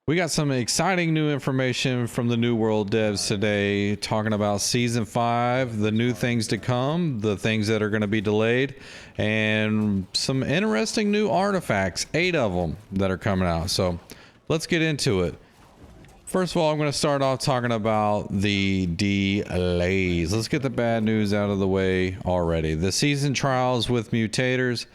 We got some exciting new information from the New World devs today, talking about Season 5, the new things to come, the things that are going to be delayed, and some interesting new artifacts, 8 of them that are coming out. So let's get into it. First of all, I'm going to start off talking about the delays. Let's get the bad news out of the way already. The season trials with mutators,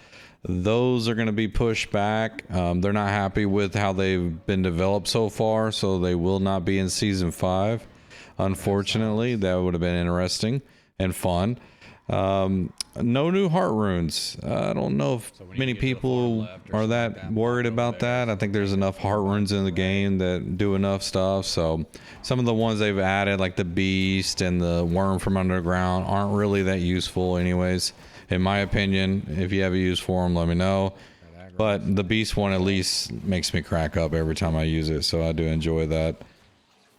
those are going to be pushed back. They're not happy with how they've been developed so far, so they will not be in season 5. Unfortunately, that would have been interesting and fun. No new heart runes. I don't know if many people are that worried about that. I think there's enough heart runes in the game that do enough stuff. So some of the ones they've added, like the beast and the worm from underground, aren't really that useful anyways, in my opinion. If you have a use for them, let me know. But the beast one at least makes me crack up every time I use it, so I do enjoy that.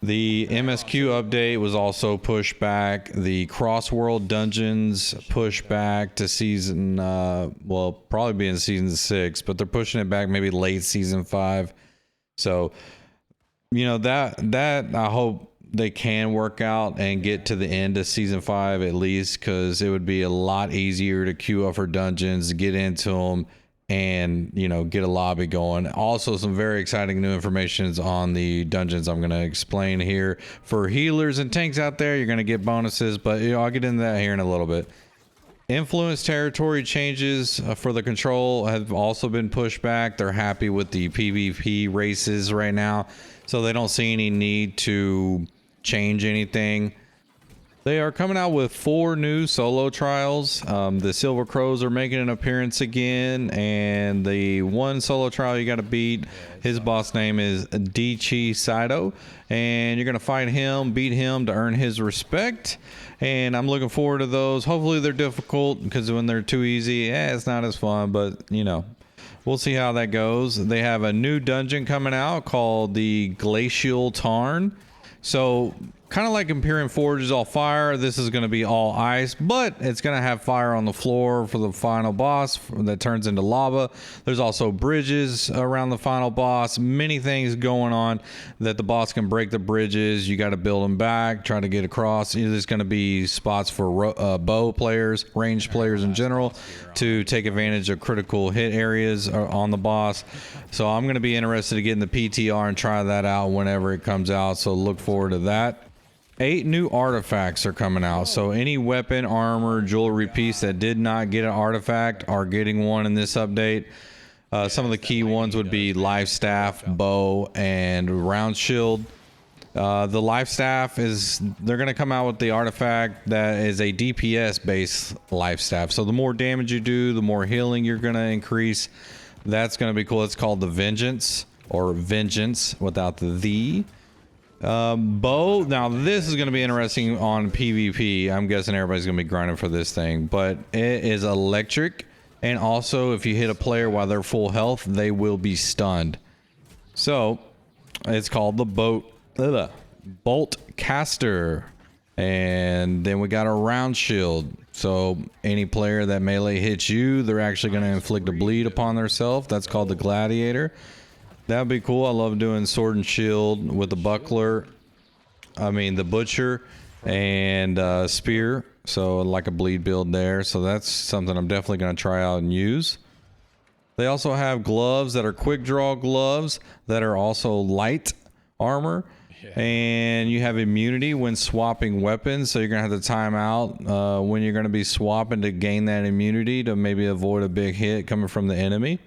The MSQ update was also pushed back. The cross-world dungeons pushed back to season, well, probably be in season 6, but they're pushing it back maybe late season 5. So, you know, that I hope they can work out and get to the end of season 5 at least, because it would be a lot easier to queue up for dungeons, get into them, and, you know, get a lobby going. Also, some very exciting new information on the dungeons I'm going to explain here. For healers and tanks out there, you're going to get bonuses, but, you know, I'll get into that here in a little bit. Influence territory changes for the control have also been pushed back. They're happy with the PvP races right now, so they don't see any need to change anything. They are coming out with 4 new solo trials. The Silver Crows are making an appearance again, and the one solo trial you got to beat, his boss name is Dichi Saito, and you're going to fight him, beat him to earn his respect, and I'm looking forward to those. Hopefully they're difficult, because when they're too easy, it's not as fun, but, you know, we'll see how that goes. They have a new dungeon coming out called the Glacial Tarn. So, kind of like Imperium Forge is all fire, this is going to be all ice, but it's going to have fire on the floor for the final boss that turns into lava. There's also bridges around the final boss, many things going on that the boss can break the bridges. You got to build them back, try to get across. There's going to be spots for bow players, ranged players in general, to take advantage of critical hit areas on the boss. So I'm going to be interested to get in the PTR and try that out whenever it comes out, so look forward to that. 8 new artifacts are coming out, so any weapon, armor, jewelry piece that did not get an artifact are getting one in this update. Some of the key ones would be life staff, bow, and round shield. The life staff they're going to come out with the artifact that is a DPS based life staff, so the more damage you do, the more healing you're going to increase. That's going to be cool. It's called the Vengeance, or Vengeance without the bow. Now this is going to be interesting on PvP. I'm guessing everybody's going to be grinding for this thing, but it is electric, and also if you hit a player while they're full health, they will be stunned. So it's called the Bolt Caster. And then we got a round shield, so any player that melee hits you, they're actually going to inflict a bleed upon themselves. That's called the Gladiator. That'd be cool. I love doing sword and shield with the buckler, the butcher, and spear, so like a bleed build there. So that's something I'm definitely going to try out and use. They also have gloves that are quick draw gloves that are also light armor. And you have immunity when swapping weapons, so you're gonna have to time out when you're gonna be swapping to gain that immunity to maybe avoid a big hit coming from the enemy.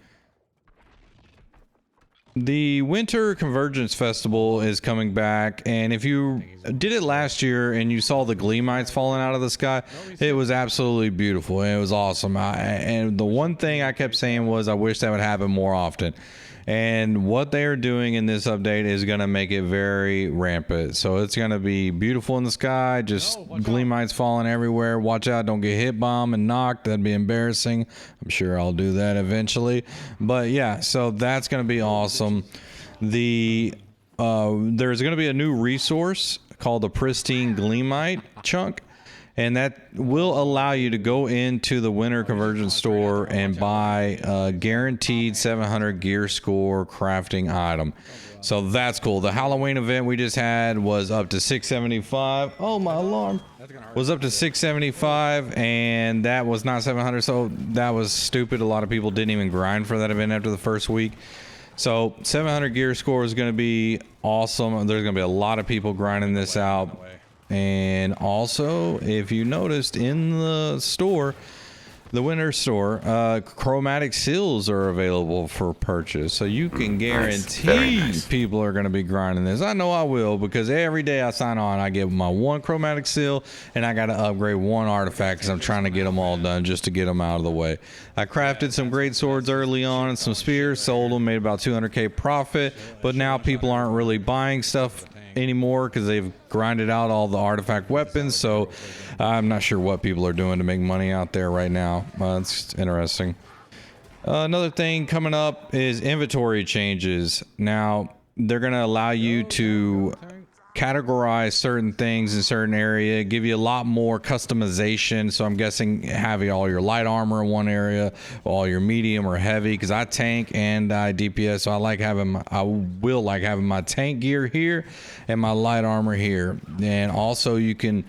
The Winter Convergence Festival is coming back, and if you did it last year and you saw the Gleamites falling out of the sky, it was absolutely beautiful. It was awesome. And the one thing I kept saying was I wish that would happen more often. And what they are doing in this update is going to make it very rampant. So it's going to be beautiful in the sky, just Gleamites falling everywhere. Watch out, don't get hit bombed and knocked. That'd be embarrassing. I'm sure I'll do that eventually. But yeah, so that's going to be awesome. There's going to be a new resource called the Pristine Gleamite Chunk. and that will allow you to go into the winter Convergence store and buy a guaranteed 700 gear score crafting item. So that's cool. The Halloween event we just had was up to 675. Oh, my alarm was up to 675, and that was not 700. So that was stupid. A lot of people didn't even grind for that event after the first week. So 700 gear score is going to be awesome. There's going to be a lot of people grinding this out. And also, if you noticed in the store, the winter store, chromatic seals are available for purchase, so you can guarantee people are going to be grinding this. I know I will, because every day I sign on, I get my one chromatic seal, and I got to upgrade one artifact because I'm trying to get them all done just to get them out of the way. I crafted some great swords early on and some spears, sold them, made about 200k profit, but now people aren't really buying stuff anymore because they've grinded out all the artifact weapons. So I'm not sure what people are doing to make money out there right now. It's interesting. Another thing coming up is inventory changes. Now they're going to allow you to categorize certain things in certain area, give you a lot more customization. So I'm guessing having all your light armor in one area, all your medium or heavy, because I tank and I DPS, so I will like having my tank gear here and my light armor here. And also you can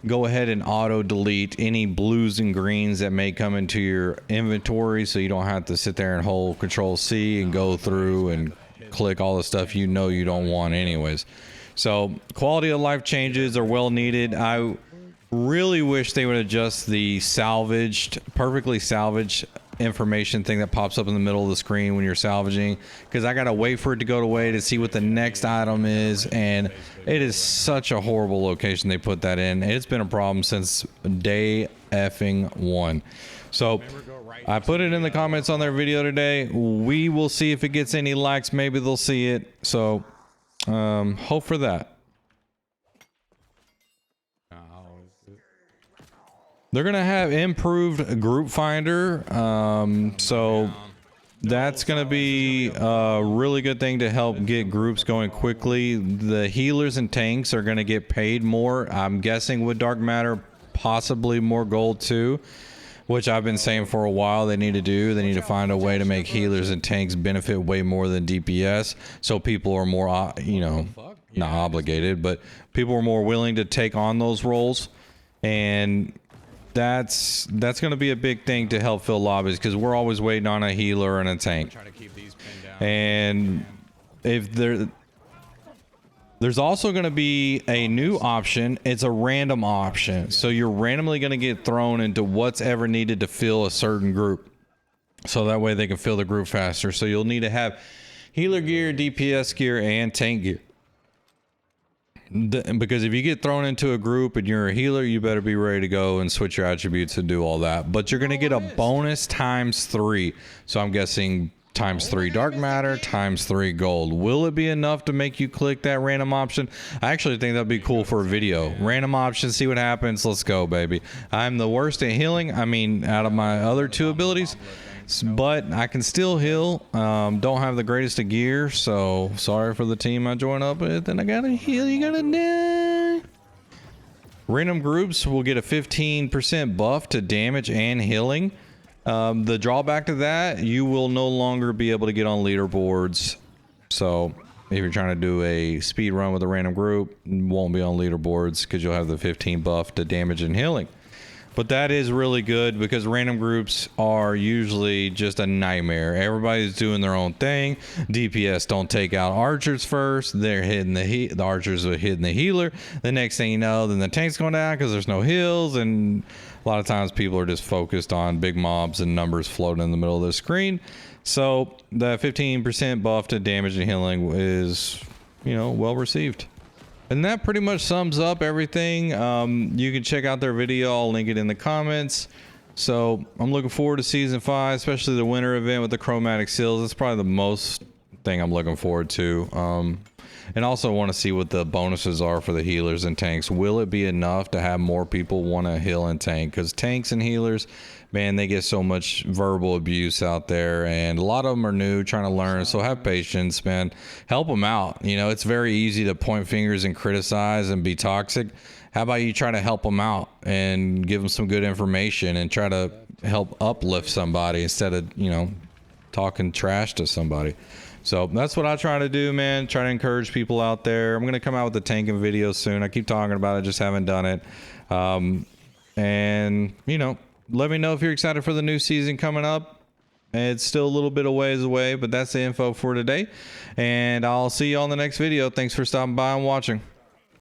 go ahead and auto delete any blues and greens that may come into your inventory, so you don't have to sit there and hold Control C and go through and click all the stuff you know you don't want anyways. So quality of life changes are well needed. I really wish they would adjust the perfectly salvaged information thing that pops up in the middle of the screen when you're salvaging, because I gotta wait for it to go away to see what the next item is, and it is such a horrible location they put that in. It's been a problem since day effing one. So I put it in the comments on their video today. We will see if it gets any likes. Maybe they'll see it. So hope for that. They're gonna have improved group finder, so that's gonna be a really good thing to help get groups going quickly. The healers and tanks are gonna get paid more, I'm guessing, with dark matter, possibly more gold too, which I've been saying for a while they need to do. They need to find a way to make healers and tanks benefit way more than DPS, so people are more, you know, not obligated, but people are more willing to take on those roles. And that's going to be a big thing to help fill lobbies, because we're always waiting on a healer and a tank. And if there's also going to be a new option. It's a random option, so you're randomly going to get thrown into what's ever needed to fill a certain group, so that way they can fill the group faster. So you'll need to have healer gear, DPS gear, and tank gear. Because if you get thrown into a group and you're a healer, you better be ready to go and switch your attributes and do all that. But you're going to get a bonus ×3. So I'm guessing ×3 dark matter, ×3 gold. Will it be enough to make you click that random option? I actually think that'd be cool for a video. Random option, see what happens. Let's go, baby. I'm the worst at healing. I mean, out of my other two abilities, but I can still heal. Don't have the greatest of gear, so sorry for the team I join up with. Then I gotta heal, you gotta die. Random groups will get a 15% buff to damage and healing. The drawback to that, you will no longer be able to get on leaderboards. So if you're trying to do a speed run with a random group, you won't be on leaderboards because you'll have the 15 buff to damage and healing. But that is really good, because random groups are usually just a nightmare. Everybody's doing their own thing. DPS don't take out archers first. They're hitting the archers are hitting the healer. The next thing you know, then the tank's going down because there's no heals. And a lot of times people are just focused on big mobs and numbers floating in the middle of the screen. So the 15% buff to damage and healing is, you know, well received. And that pretty much sums up everything. You can check out their video. I'll link it in the comments. So I'm looking forward to season 5, especially the winter event with the chromatic seals. It's probably the most thing I'm looking forward to. And also want to see what the bonuses are for the healers and tanks. Will it be enough to have more people want to heal and tank? Because tanks and healers, man, they get so much verbal abuse out there, and a lot of them are new, trying to learn. So have patience, man. Help them out. You know, it's very easy to point fingers and criticize and be toxic. How about you try to help them out and give them some good information and try to help uplift somebody instead of, you know, talking trash to somebody. So that's what I try to do, man. Try to encourage people out there. I'm going to come out with the tanking video soon. I keep talking about it, just haven't done it. And, you know, let me know if you're excited for the new season coming up. It's still a little bit of ways away, but that's the info for today. And I'll see you on the next video. Thanks for stopping by and watching.